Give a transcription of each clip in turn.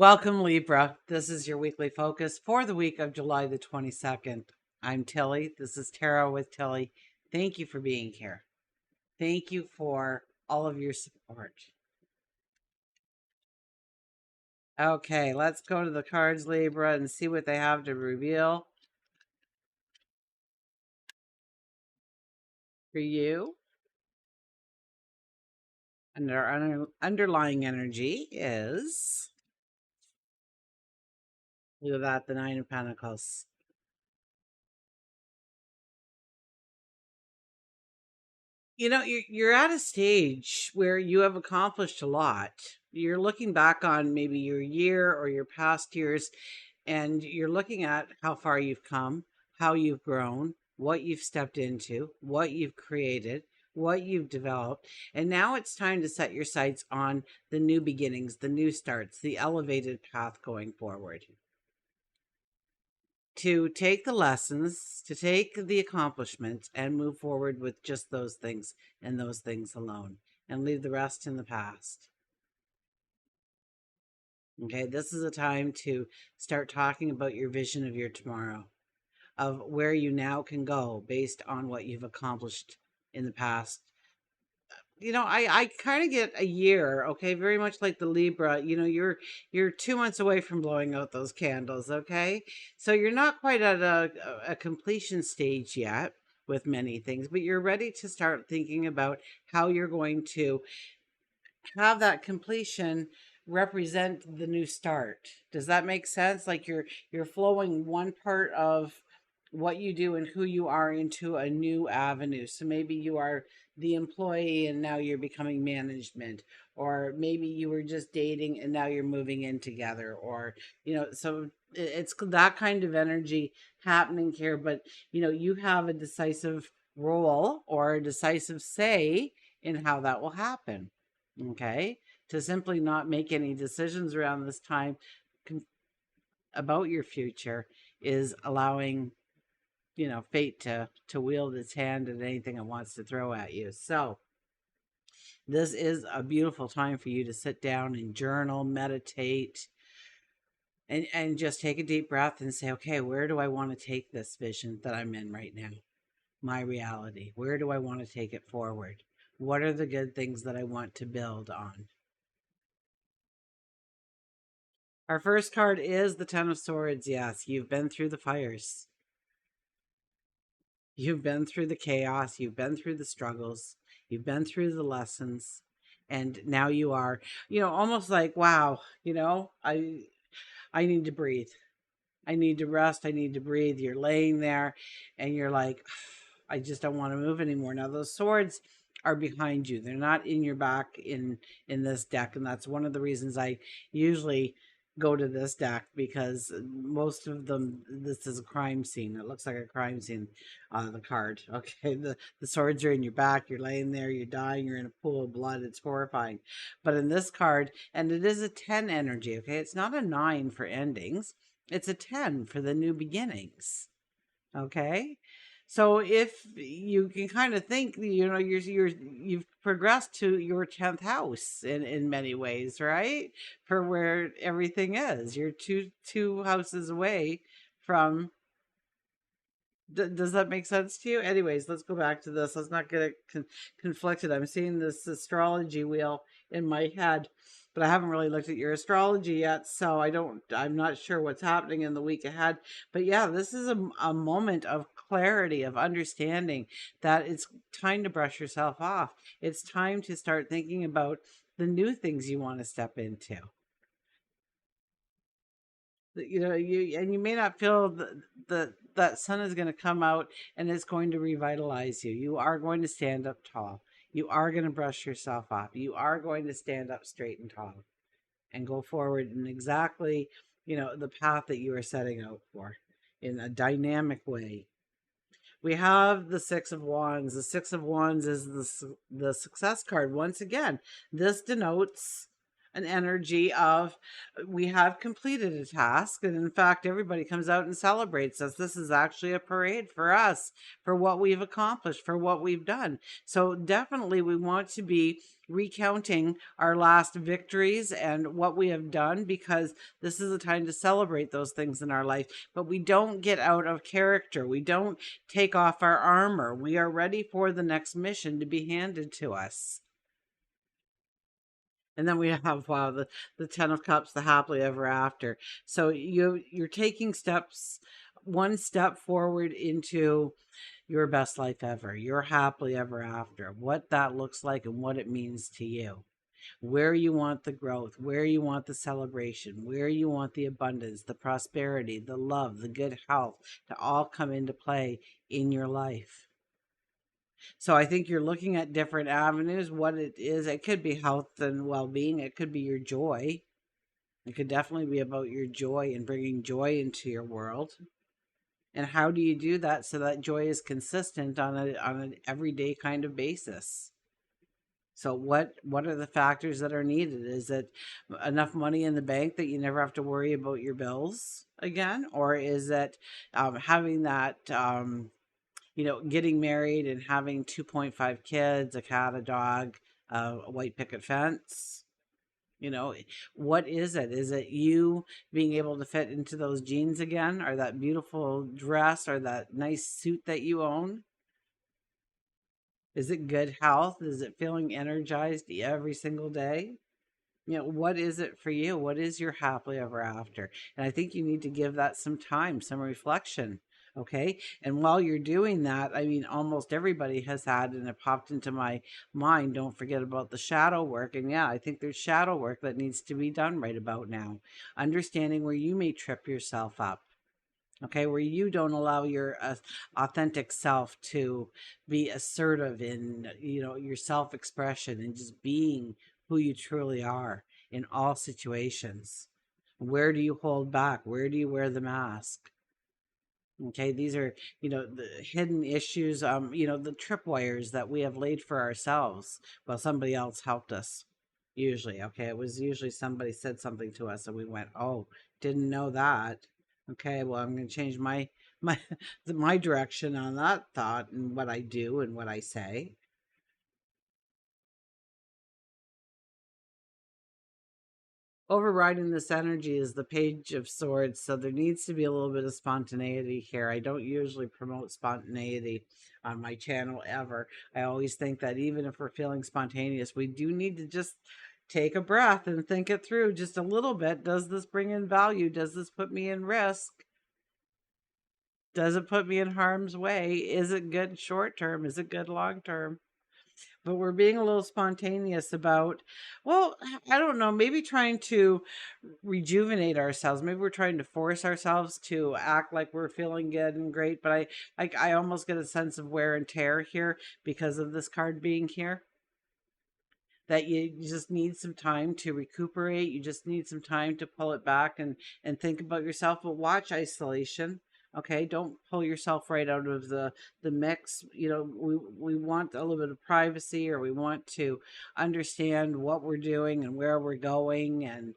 Welcome, Libra. This is your weekly focus for the week of July the 22nd. I'm Tilly. This is Tarot with Tilly. Thank you for being here. Thank you for all of your support. Okay, let's go to the cards, Libra, and see what they have to reveal for you. And their underlying energy is, look at that, the Nine of Pentacles. You're at a stage where you have accomplished a lot. You're looking back on maybe your year or your past years, and you're looking at how far you've come, how you've grown, what you've stepped into, what you've created, what you've developed. And now it's time to set your sights on the new beginnings, the new starts, the elevated path going forward. To take the lessons, to take the accomplishments, and move forward with just those things and those things alone, and leave the rest in the past. Okay, this is a time to start talking about your vision of your tomorrow, of where you now can go based on what you've accomplished in the past. I kind of get a year, okay, very much like the Libra. You're 2 months away from blowing out those candles, okay? So you're not quite at a completion stage yet with many things, but you're ready to start thinking about how you're going to have that completion represent the new start. Does that make sense? Like you're flowing one part of what you do and who you are into a new avenue. So maybe you are the employee and now you're becoming management, or maybe you were just dating and now you're moving in together, or so it's that kind of energy happening here. But you have a decisive role or a decisive say in how that will happen. Okay, to simply not make any decisions around this time about your future is allowing fate to wield its hand at anything it wants to throw at you. So this is a beautiful time for you to sit down and journal, meditate, and just take a deep breath and say, okay, where do I want to take this vision that I'm in right now? My reality. Where do I want to take it forward? What are the good things that I want to build on? Our first card is the Ten of Swords. Yes, you've been through the fires. You've been through the chaos. You've been through the struggles. You've been through the lessons. And now you are, almost like, wow, I need to breathe. I need to rest. I need to breathe. You're laying there and you're like, I just don't want to move anymore. Now those swords are behind you. They're not in your back in this deck, and that's one of the reasons I usually go to this deck, because most of them, this is a crime scene. It looks like a crime scene on the card. Okay, the swords are in your back. You're laying there. You're dying. You're in a pool of blood. It's horrifying. But in this card, and it is a 10 energy. Okay, it's not a 9 for endings. It's a 10 for the new beginnings. Okay. So if you can kind of think, you've progressed to your 10th house in many ways, right? For where everything is. You're two houses away from. Does that make sense to you? Anyways, let's go back to this. Let's not get conflicted. I'm seeing this astrology wheel in my head, but I haven't really looked at your astrology yet, so I'm not sure what's happening in the week ahead. But yeah, this is a moment of clarity, of understanding that it's time to brush yourself off. It's time to start thinking about the new things you want to step into. You may not feel that sun is going to come out and it's going to revitalize you. You are going to stand up tall. You are going to brush yourself off. You are going to stand up straight and tall and go forward in exactly, the path that you are setting out for, in a dynamic way. We have the Six of Wands. The Six of Wands is the success card. Once again, this denotes an energy of we have completed a task, and in fact everybody comes out and celebrates us. This is actually a parade for us, for what we've accomplished, for what we've done. So definitely we want to be recounting our last victories and what we have done, because this is a time to celebrate those things in our life. But we don't get out of character, we don't take off our armor. We are ready for the next mission to be handed to us. And then we have, wow, the 10 of cups, the happily ever after. So you're taking steps, one step forward into your best life ever, your happily ever after, what that looks like and what it means to you, where you want the growth, where you want the celebration, where you want the abundance, the prosperity, the love, the good health to all come into play in your life. So I think you're looking at different avenues. What it is, it could be health and well-being. It could be your joy. It could definitely be about your joy and bringing joy into your world. And how do you do that so that joy is consistent on an everyday kind of basis? So what are the factors that are needed? Is it enough money in the bank that you never have to worry about your bills again, or is it having that getting married and having 2.5 kids, a cat, a dog, a white picket fence? You know, what is it? Is it you being able to fit into those jeans again, or that beautiful dress, or that nice suit that you own? Is it good health? Is it feeling energized every single day? What is it for you? What is your happily ever after? And I think you need to give that some time, some reflection. Okay. And while you're doing that, I mean, almost everybody has had, and it popped into my mind, don't forget about the shadow work. And yeah, I think there's shadow work that needs to be done right about now. Understanding where you may trip yourself up. Okay, where you don't allow your authentic self to be assertive in your self-expression and just being who you truly are in all situations. Where do you hold back? Where do you wear the mask? Okay, these are, the hidden issues, the tripwires that we have laid for ourselves. Well, somebody else helped us, usually. Okay, it was usually somebody said something to us and we went, oh, didn't know that. Okay, well, I'm going to change my my direction on that thought and what I do and what I say. Overriding this energy is the Page of Swords, so there needs to be a little bit of spontaneity here. I don't usually promote spontaneity on my channel ever. I always think that even if we're feeling spontaneous, we do need to just take a breath and think it through just a little bit. Does this bring in value? Does this put me in risk? Does it put me in harm's way? Is it good short term? Is it good long term? But we're being a little spontaneous about, well, I don't know, maybe trying to rejuvenate ourselves. Maybe we're trying to force ourselves to act like we're feeling good and great. But I almost get a sense of wear and tear here because of this card being here. That you just need some time to recuperate. You just need some time to pull it back and think about yourself. But watch isolation. Okay, don't pull yourself right out of the mix. We want a little bit of privacy, or we want to understand what we're doing and where we're going. And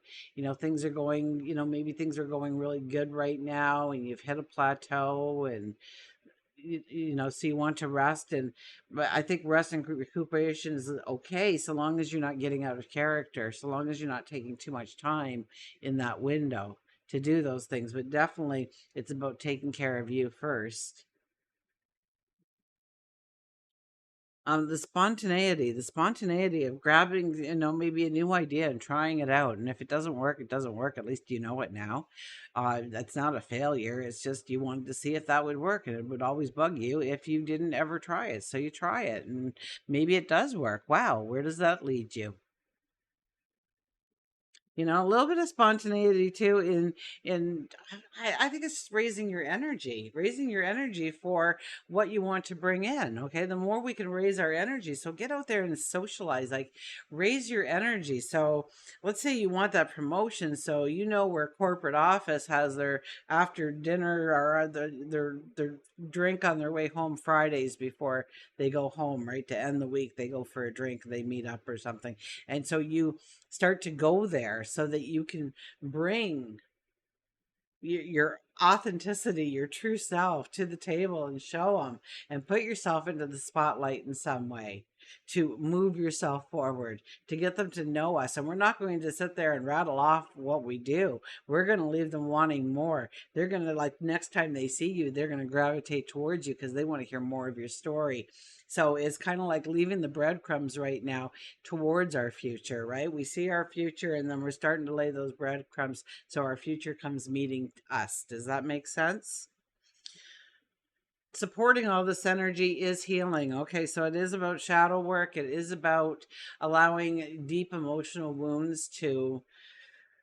things are going, maybe things are going really good right now and you've hit a plateau, and so you want to rest. And but I think rest and recuperation is okay, so long as you're not getting out of character, so long as you're not taking too much time in that window to do those things. But definitely it's about taking care of you first. The spontaneity of grabbing, maybe a new idea and trying it out. And if it doesn't work, it doesn't work. At least you know it now. That's not a failure. It's just you wanted to see if that would work. And it would always bug you if you didn't ever try it. So you try it and maybe it does work. Wow, where does that lead you? You know, a little bit of spontaneity too in I think it's raising your energy for what you want to bring in. Okay. The more we can raise our energy. So get out there and socialize, like raise your energy. So let's say you want that promotion. So you know where corporate office has their after dinner or their drink on their way home Fridays before they go home, right? To end the week, they go for a drink, they meet up or something. And so you start to go there so that you can bring your authenticity, your true self to the table and show them and put yourself into the spotlight in some way to move yourself forward, to get them to know us. And we're not going to sit there and rattle off what we do. We're going to leave them wanting more. They're going to, like, next time they see you, they're going to gravitate towards you because they want to hear more of your story. So it's kind of like leaving the breadcrumbs right now towards our future, right? We see our future and then we're starting to lay those breadcrumbs so our future comes meeting us. Does that make sense? Supporting all this energy is healing. Okay, so it is about shadow work. It is about allowing deep emotional wounds to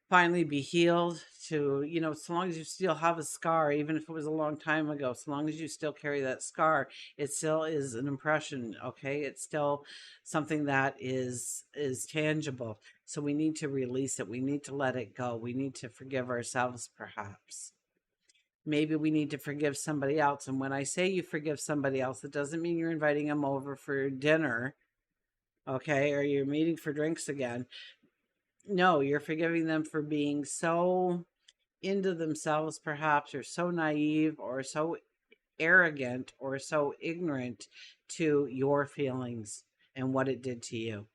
finally be healed. To, you know, so long as you still have a scar, even if it was a long time ago, so long as you still carry that scar, it still is an impression. Okay, it's still something that is tangible. So we need to release it. We need to let it go. We need to forgive ourselves, perhaps. Maybe we need to forgive somebody else. And when I say you forgive somebody else, it doesn't mean you're inviting them over for dinner, okay, or you're meeting for drinks again. No, you're forgiving them for being so into themselves, perhaps, or so naive, or so arrogant, or so ignorant to your feelings and what it did to you,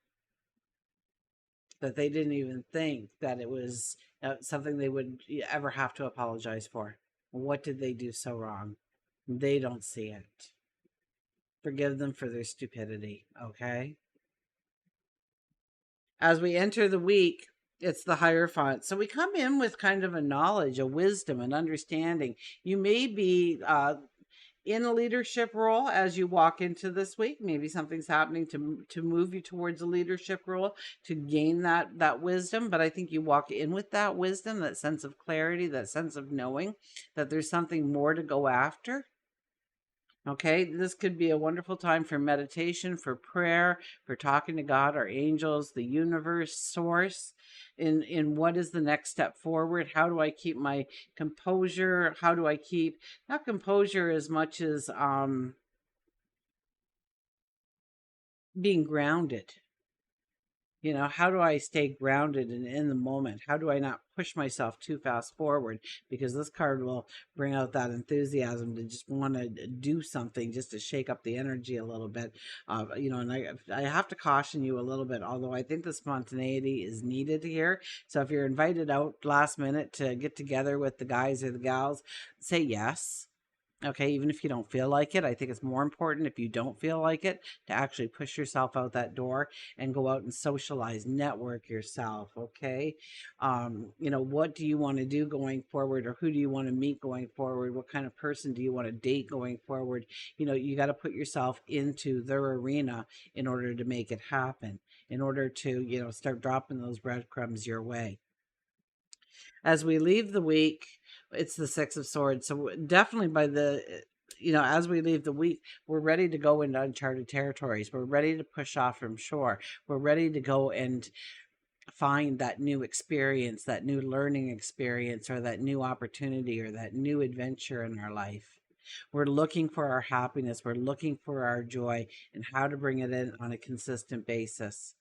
that they didn't even think that it was something they would ever have to apologize for. What did they do so wrong? They don't see it. Forgive them for their stupidity, okay? As we enter the week, it's the Hierophant. So we come in with kind of a knowledge, a wisdom, an understanding. You may be in a leadership role as you walk into this week. Maybe something's happening to move you towards a leadership role to gain that wisdom. But I think you walk in with that wisdom, that sense of clarity, that sense of knowing that there's something more to go after. Okay, this could be a wonderful time for meditation, for prayer, for talking to God, our angels, the universe, source, in what is the next step forward? How do I keep my composure? How do I keep not composure as much as being grounded? You know, how do I stay grounded and in the moment? How do I not push myself too fast forward? Because this card will bring out that enthusiasm to just want to do something, just to shake up the energy a little bit. You know, and I have to caution you a little bit, although I think the spontaneity is needed here. So if you're invited out last minute to get together with the guys or the gals, say yes. Okay, even if you don't feel like it, I think it's more important if you don't feel like it to actually push yourself out that door and go out and socialize, network yourself. Okay, you know, what do you want to do going forward, or who do you want to meet going forward? What kind of person do you want to date going forward? You know, you got to put yourself into their arena in order to make it happen, in order to, you know, start dropping those breadcrumbs your way. As we leave the week, it's the Six of Swords. So definitely by the, you know, as we leave the week, we're ready to go into uncharted territories. We're ready to push off from shore. We're ready to go and find that new experience, that new learning experience, or that new opportunity, or that new adventure in our life. We're looking for our happiness. We're looking for our joy and how to bring it in on a consistent basis.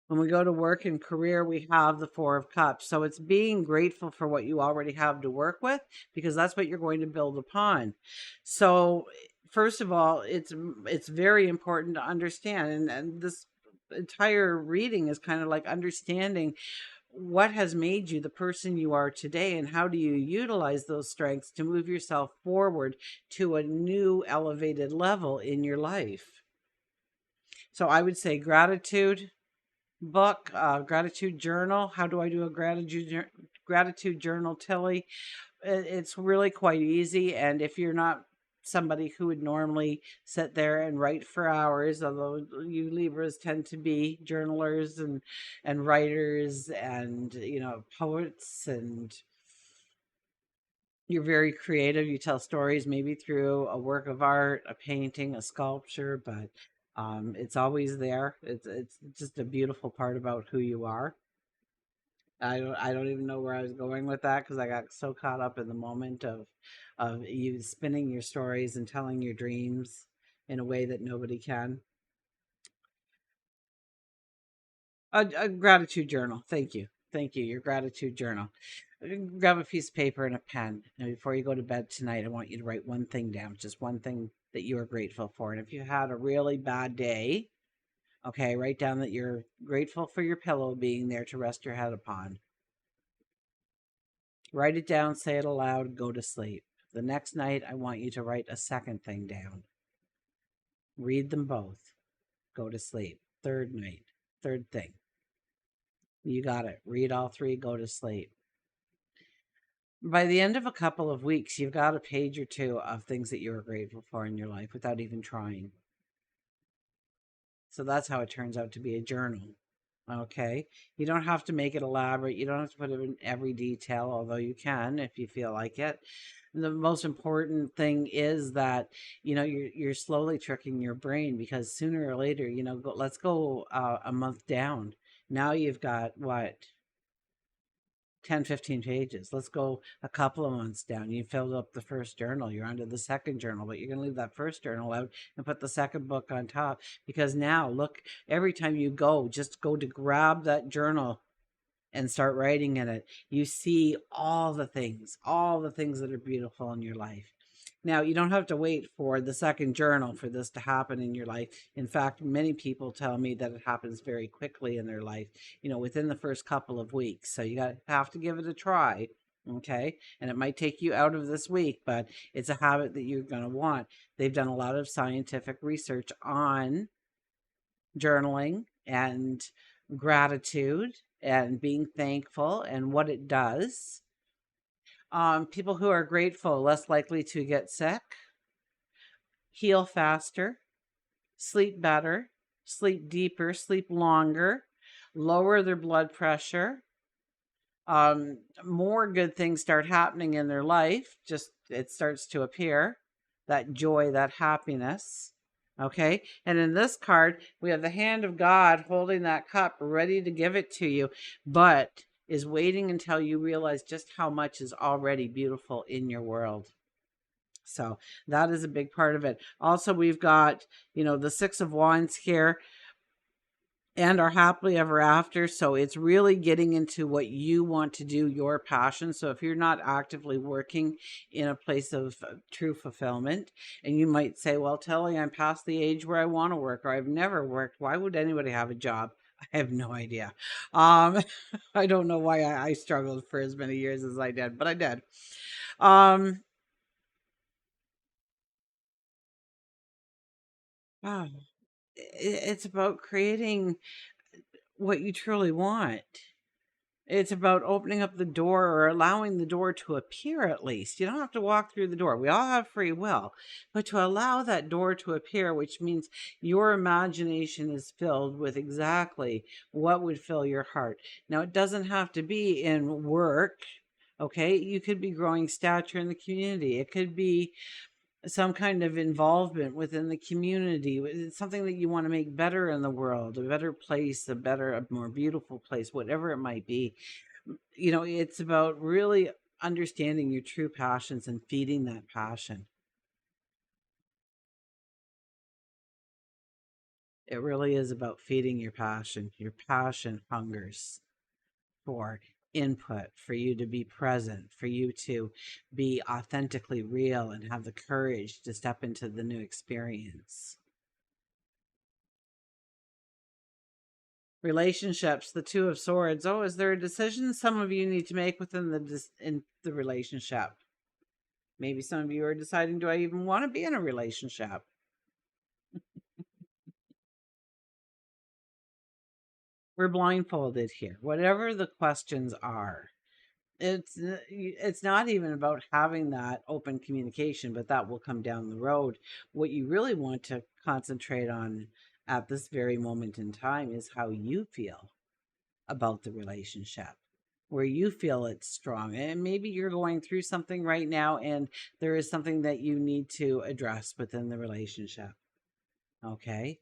When we go to work and career, we have the Four of Cups. So it's being grateful for what you already have to work with, because that's what you're going to build upon. So first of all, it's very important to understand, and this entire reading is kind of like understanding what has made you the person you are today, and how do you utilize those strengths to move yourself forward to a new elevated level in your life. So I would say gratitude book, gratitude journal. How do I do a gratitude journal, Tilly? It's really quite easy, and if you're not somebody who would normally sit there and write for hours, although you Libras tend to be journalers and writers and, poets, and you're very creative. You tell stories maybe through a work of art, a painting, a sculpture, but it's always there. It's just a beautiful part about who you are. I don't even know where I was going with that because I got so caught up in the moment of you spinning your stories and telling your dreams in a way that nobody can. A gratitude journal. Thank you. Your gratitude journal. Grab a piece of paper and a pen, and before you go to bed tonight, I want you to write one thing down, just one thing that you are grateful for. And if you had a really bad day, okay, write down that you're grateful for your pillow being there to rest your head upon. Write it down, say it aloud, go to sleep. The next night, I want you to write a second thing down. Read them both. Go to sleep. Third night, third thing. You got it. Read all three, go to sleep. By the end of a couple of weeks, you've got a page or two of things that you are grateful for in your life without even trying. So that's how it turns out to be a journal. Okay. You don't have to make it elaborate. You don't have to put it in every detail, although you can if you feel like it. The most important thing is that you're slowly tricking your brain, because sooner or later, let's go a month down. Now you've got what, 10, 15 pages. Let's go a couple of months down. You filled up the first journal. You're onto the second journal, but you're going to leave that first journal out and put the second book on top, because now look, every time you just go to grab that journal and start writing in it, you see all the things that are beautiful in your life. Now, you don't have to wait for the second journal for this to happen in your life. In fact, many people tell me that it happens very quickly in their life, within the first couple of weeks. So have to give it a try. Okay. And it might take you out of this week, but it's a habit that you're going to want. They've done a lot of scientific research on journaling and gratitude and being thankful and what it does. People who are grateful, less likely to get sick, heal faster, sleep better, sleep deeper, sleep longer, lower their blood pressure. More good things start happening in their life. Just it starts to appear, that joy, that happiness. Okay. And in this card, we have the hand of God holding that cup, ready to give it to you, but is waiting until you realize just how much is already beautiful in your world. So that is a big part of it. Also, we've got, the Six of Wands here and our happily ever after. So it's really getting into what you want to do, your passion. So if you're not actively working in a place of true fulfillment, and you might say, well, Telly, I'm past the age where I want to work, or I've never worked. Why would anybody have a job? I have no idea. I don't know why I struggled for as many years as I did, but I did. Wow. It's about creating what you truly want. It's about opening up the door, or allowing the door to appear at least. You don't have to walk through the door. We all have free will. But to allow that door to appear, which means your imagination is filled with exactly what would fill your heart. Now, it doesn't have to be in work. Okay. You could be growing stature in the community. It could be some kind of involvement within the community. It's something that you want to make better in the world, a better place, a more beautiful place, whatever it might be. It's about really understanding your true passions and feeding that passion. It really is about feeding your passion. Your passion hungers for input, for you to be present, for you to be authentically real and have the courage to step into the new experience. Relationships, the Two of Swords. Oh, is there a decision some of you need to make within in the relationship? Maybe some of you are deciding, do I even want to be in a relationship? We're blindfolded here. Whatever the questions are, it's not even about having that open communication, but that will come down the road. What you really want to concentrate on at this very moment in time is how you feel about the relationship, where you feel it's strong. And maybe you're going through something right now and there is something that you need to address within the relationship. Okay.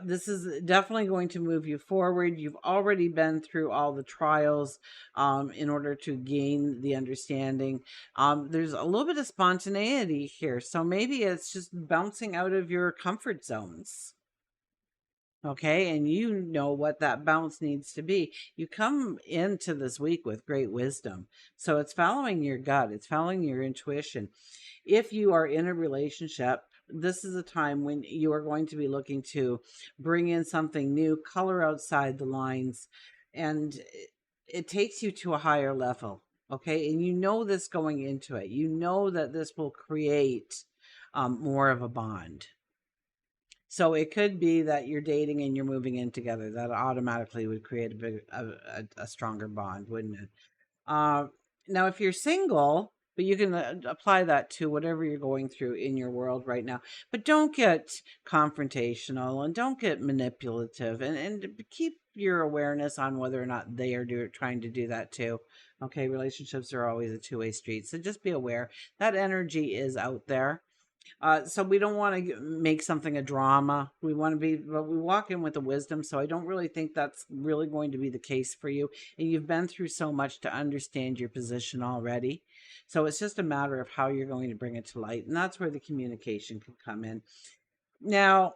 This is definitely going to move you forward. You've already been through all the trials in order to gain the understanding. There's a little bit of spontaneity here. So maybe it's just bouncing out of your comfort zones. Okay, and you know what that bounce needs to be. You come into this week with great wisdom. So it's following your gut, it's following your intuition. If you are in a relationship, this is a time when you are going to be looking to bring in something new, color outside the lines, and it takes you to a higher level. Okay, and you know this going into it. You know that this will create more of a bond. So it could be that you're dating and you're moving in together. That automatically would create a stronger bond, wouldn't it? Uh, Now, if you're single, but you can apply that to whatever you're going through in your world right now. But don't get confrontational and don't get manipulative, and keep your awareness on whether or not they are trying to do that too. Okay, relationships are always a two-way street, so just be aware that energy is out there. So we don't want to make something a drama. We want to be, but we walk in with the wisdom. So I don't really think that's really going to be the case for you. And you've been through so much to understand your position already. So it's just a matter of how you're going to bring it to light. And that's where the communication can come in. Now,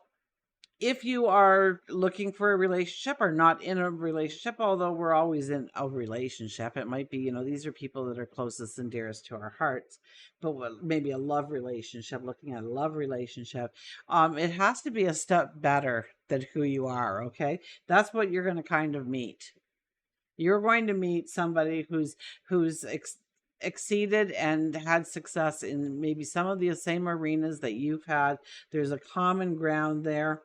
if you are looking for a relationship or not in a relationship, although we're always in a relationship, it might be, these are people that are closest and dearest to our hearts, but maybe a love relationship, looking at a love relationship, it has to be a step better than who you are. Okay. That's what you're going to kind of meet. You're going to meet somebody who's exceeded and had success in maybe some of the same arenas that you've had. There's a common ground there.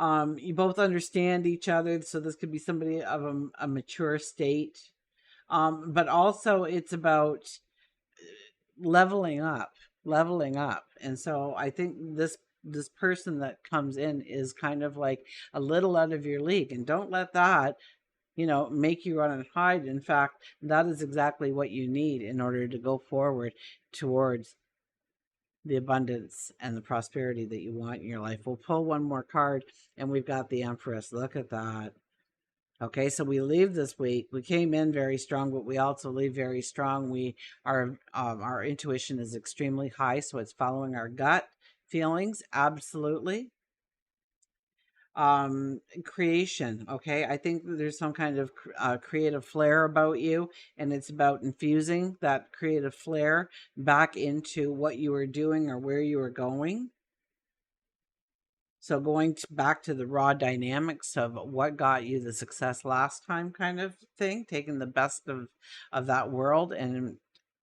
You both understand each other, so this could be somebody of a mature state. But also it's about leveling up, leveling up. And so I think this person that comes in is kind of like a little out of your league, and don't let that make you run and hide. In fact, that is exactly what you need in order to go forward towards the abundance and the prosperity that you want in your life. We'll pull one more card, and we've got the Empress. Look at that. Okay, so we leave this week. We came in very strong, but we also leave very strong. Our intuition is extremely high, so it's following our gut feelings. Absolutely. Creation. Okay, I think there's some kind of creative flair about you, and it's about infusing that creative flair back into what you were doing or where you were going. So going back to the raw dynamics of what got you the success last time, kind of thing, taking the best of that world and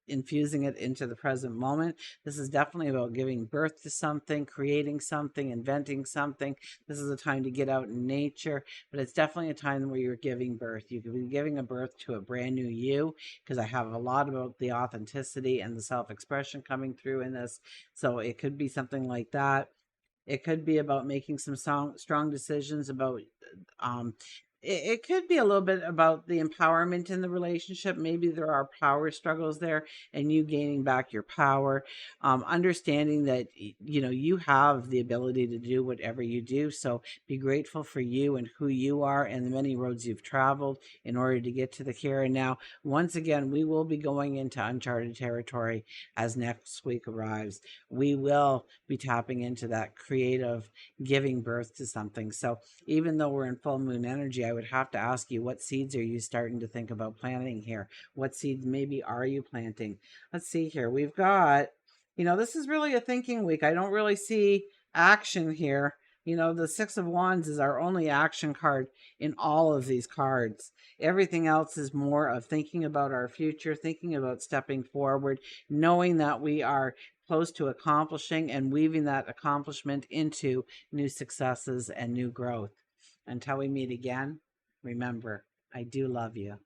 infusing it into the present moment. This is definitely about giving birth to something, creating something, inventing something. This is a time to get out in nature, but it's definitely a time where you're giving birth. You could be giving a birth to a brand new you, because I have a lot about the authenticity and the self-expression coming through in this. So it could be something like that. It could be about making some strong decisions about um, it could be a little bit about the empowerment in the relationship. Maybe there are power struggles there, and you gaining back your power, understanding that you have the ability to do whatever you do. So be grateful for you and who you are and the many roads you've traveled in order to get to the here and now. Once again, we will be going into uncharted territory as next week arrives. We will be tapping into that creative giving birth to something. So even though we're in full moon energy, I would have to ask you, what seeds are you starting to think about planting here? What seeds maybe are you planting? Let's see here. We've got, this is really a thinking week. I don't really see action here. The Six of Wands is our only action card in all of these cards. Everything else is more of thinking about our future, thinking about stepping forward, knowing that we are close to accomplishing and weaving that accomplishment into new successes and new growth. Until we meet again, remember, I do love you.